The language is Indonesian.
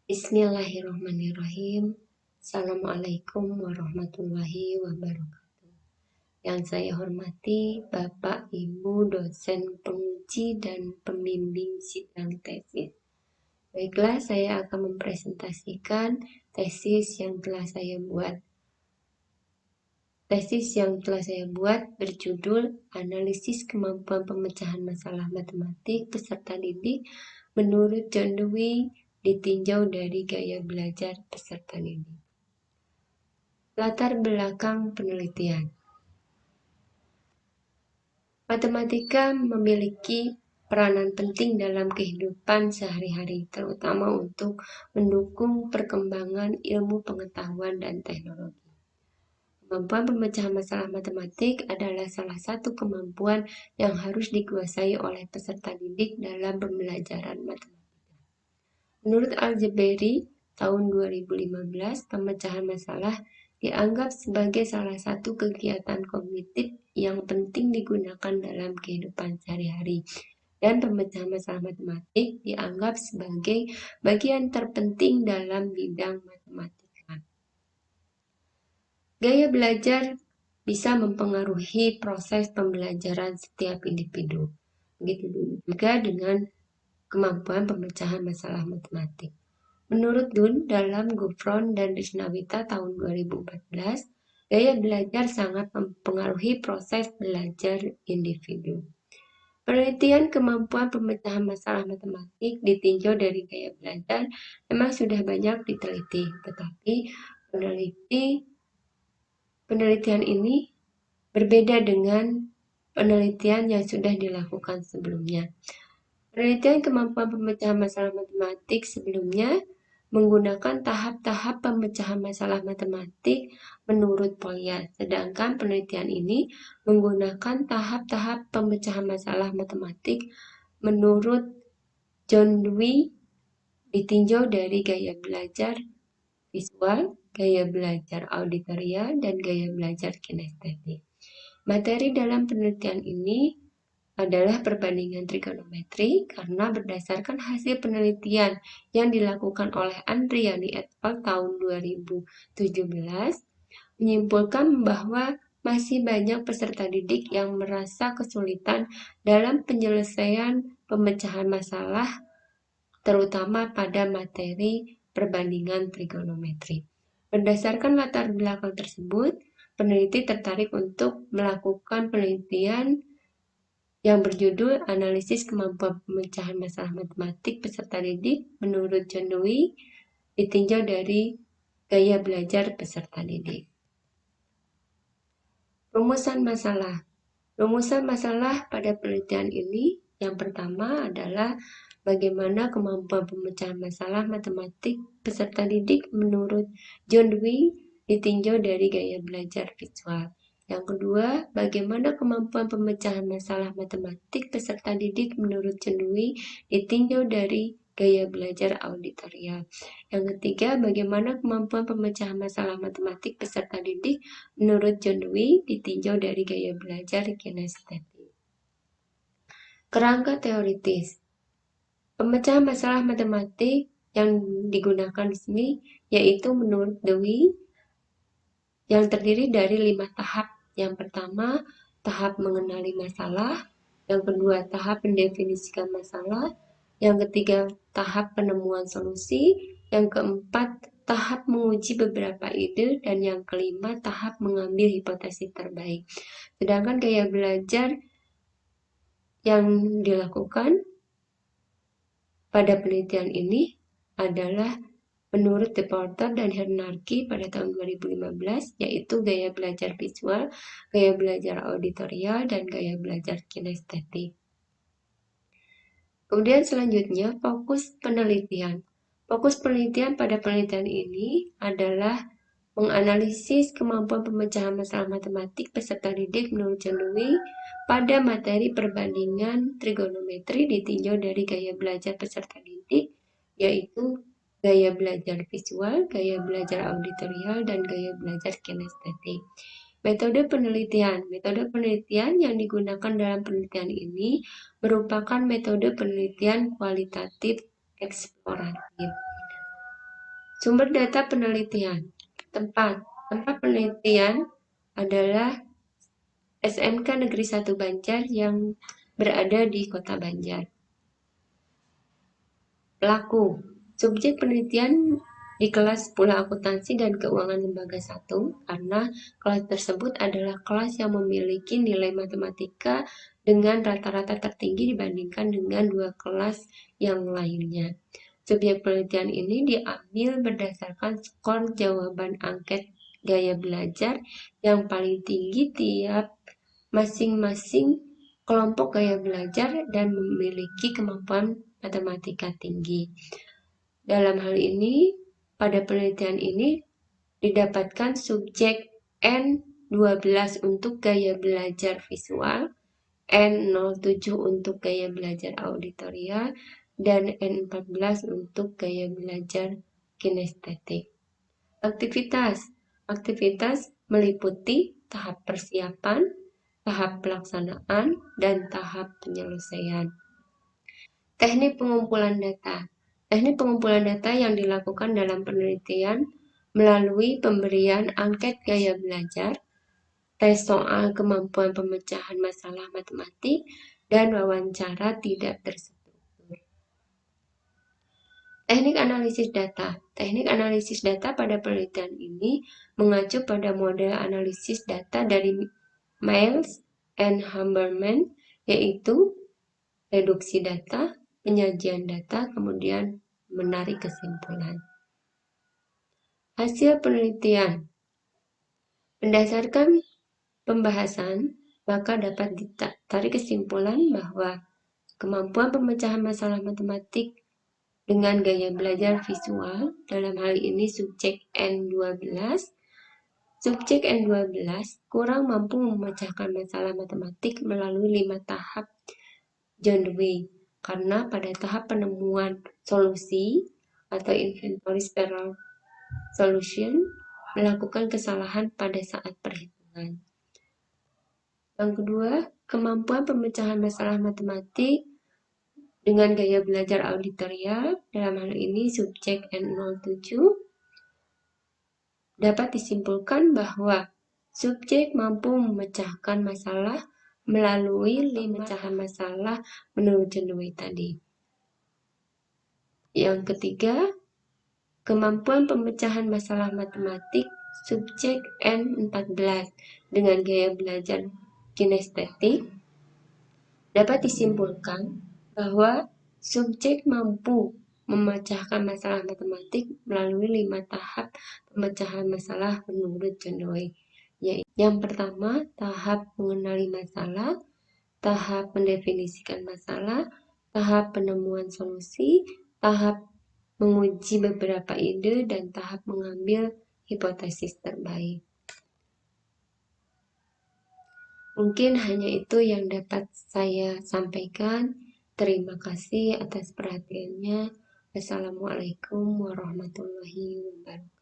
Bismillahirrahmanirrahim. Assalamualaikum warahmatullahi wabarakatuh. Yang saya hormati Bapak, Ibu, dosen penguji dan pembimbing sidang tesis. Baiklah, saya akan mempresentasikan tesis yang telah saya buat. Tesis yang telah saya buat berjudul Analisis Kemampuan Pemecahan Masalah Matematik Peserta Didik menurut John Dewey ditinjau dari gaya belajar peserta didik. Latar belakang penelitian. Matematika memiliki peranan penting dalam kehidupan sehari-hari, terutama untuk mendukung perkembangan ilmu pengetahuan dan teknologi. Kemampuan pemecahan masalah matematik adalah salah satu kemampuan yang harus dikuasai oleh peserta didik dalam pembelajaran matematika. Menurut Al-Jabery, tahun 2015, pemecahan masalah dianggap sebagai salah satu kegiatan kognitif yang penting digunakan dalam kehidupan sehari-hari, dan pemecahan masalah matematik dianggap sebagai bagian terpenting dalam bidang matematika. Gaya belajar bisa mempengaruhi proses pembelajaran setiap individu. Begitu juga dengan kemampuan pemecahan masalah matematik. Menurut Dunn, dalam Gufron dan Rishnawita tahun 2014, gaya belajar sangat mempengaruhi proses belajar individu. Penelitian kemampuan pemecahan masalah matematik ditinjau dari gaya belajar memang sudah banyak diteliti, tetapi penelitian ini berbeda dengan penelitian yang sudah dilakukan sebelumnya. Penelitian kemampuan pemecahan masalah matematik sebelumnya menggunakan tahap-tahap pemecahan masalah matematik menurut Polya, sedangkan penelitian ini menggunakan tahap-tahap pemecahan masalah matematik menurut John Dewey ditinjau dari gaya belajar visual, gaya belajar auditoria, dan gaya belajar kinestetik. Materi dalam penelitian ini adalah perbandingan trigonometri karena berdasarkan hasil penelitian yang dilakukan oleh Andriani et al. Tahun 2017 menyimpulkan bahwa masih banyak peserta didik yang merasa kesulitan dalam penyelesaian pemecahan masalah, terutama pada materi perbandingan trigonometri. Berdasarkan latar belakang tersebut, peneliti tertarik untuk melakukan penelitian yang berjudul Analisis Kemampuan Pemecahan Masalah Matematik Peserta Didik menurut John Dewey ditinjau dari gaya belajar peserta didik. Rumusan masalah. Rumusan masalah pada penelitian ini yang pertama adalah bagaimana kemampuan pemecahan masalah matematik peserta didik menurut John Dewey ditinjau dari gaya belajar visual. Yang kedua, bagaimana kemampuan pemecahan masalah matematik peserta didik menurut John Dewey ditinjau dari gaya belajar auditorial. Yang ketiga, bagaimana kemampuan pemecahan masalah matematik peserta didik menurut John Dewey ditinjau dari gaya belajar kinestetik. Kerangka teoritis. Pemecahan masalah matematik yang digunakan di sini yaitu menurut Dewey yang terdiri dari 5 tahap. Yang pertama, tahap mengenali masalah. Yang kedua, tahap mendefinisikan masalah. Yang ketiga, tahap penemuan solusi. Yang keempat, tahap menguji beberapa ide. Dan yang kelima, tahap mengambil hipotesis terbaik. Sedangkan gaya belajar yang dilakukan pada penelitian ini adalah menurut De Porter dan Hernarki pada tahun 2015, yaitu gaya belajar visual, gaya belajar auditorial, dan gaya belajar kinestetik. Kemudian selanjutnya, fokus penelitian. Fokus penelitian pada penelitian ini adalah menganalisis kemampuan pemecahan masalah matematik peserta didik menurut John Dewey pada materi perbandingan trigonometri ditinjau dari gaya belajar peserta didik, yaitu gaya belajar visual, gaya belajar auditorial, dan gaya belajar kinestetik. Metode penelitian. Metode penelitian yang digunakan dalam penelitian ini merupakan metode penelitian kualitatif eksploratif. Sumber data penelitian. Tempat penelitian adalah SMK Negeri 1 Banjar yang berada di Kota Banjar. Pelaku. Subjek penelitian di kelas Pula Akuntansi dan Keuangan Lembaga 1 karena kelas tersebut adalah kelas yang memiliki nilai matematika dengan rata-rata tertinggi dibandingkan dengan dua kelas yang lainnya. Subjek penelitian ini diambil berdasarkan skor jawaban angket gaya belajar yang paling tinggi tiap masing-masing kelompok gaya belajar dan memiliki kemampuan matematika tinggi. Dalam hal ini, pada penelitian ini didapatkan subjek N12 untuk gaya belajar visual, N07 untuk gaya belajar auditorial, dan N14 untuk gaya belajar kinestetik. Aktivitas meliputi tahap persiapan, tahap pelaksanaan, dan tahap penyelesaian. Teknik pengumpulan data. Teknik pengumpulan data yang dilakukan dalam penelitian melalui pemberian angket gaya belajar, tes soal kemampuan pemecahan masalah matematik, dan wawancara tidak terstruktur. Teknik analisis data. Teknik analisis data pada penelitian ini mengacu pada model analisis data dari Miles and Hammerman, yaitu reduksi data, penyajian data, kemudian menarik kesimpulan. Hasil penelitian. Berdasarkan pembahasan, maka dapat ditarik kesimpulan bahwa kemampuan pemecahan masalah matematik dengan gaya belajar visual, dalam hal ini subjek N12, kurang mampu memecahkan masalah matematik melalui 5 tahap John Dewey, karena pada tahap penemuan solusi atau inventory spiral solution melakukan kesalahan pada saat perhitungan. Yang kedua, kemampuan pemecahan masalah matematik dengan gaya belajar auditorial, dalam hal ini subjek N07, dapat disimpulkan bahwa subjek mampu memecahkan masalah melalui 5 pecahan masalah menurut John Dewey tadi. Yang ketiga, kemampuan pemecahan masalah matematik subjek N14 dengan gaya belajar kinestetik dapat disimpulkan bahwa subjek mampu memecahkan masalah matematik melalui 5 tahap pemecahan masalah menurut John Dewey. Yang pertama, tahap mengenali masalah, tahap mendefinisikan masalah, tahap penemuan solusi, tahap menguji beberapa ide, dan tahap mengambil hipotesis terbaik. Mungkin hanya itu yang dapat saya sampaikan. Terima kasih atas perhatiannya. Wassalamualaikum warahmatullahi wabarakatuh.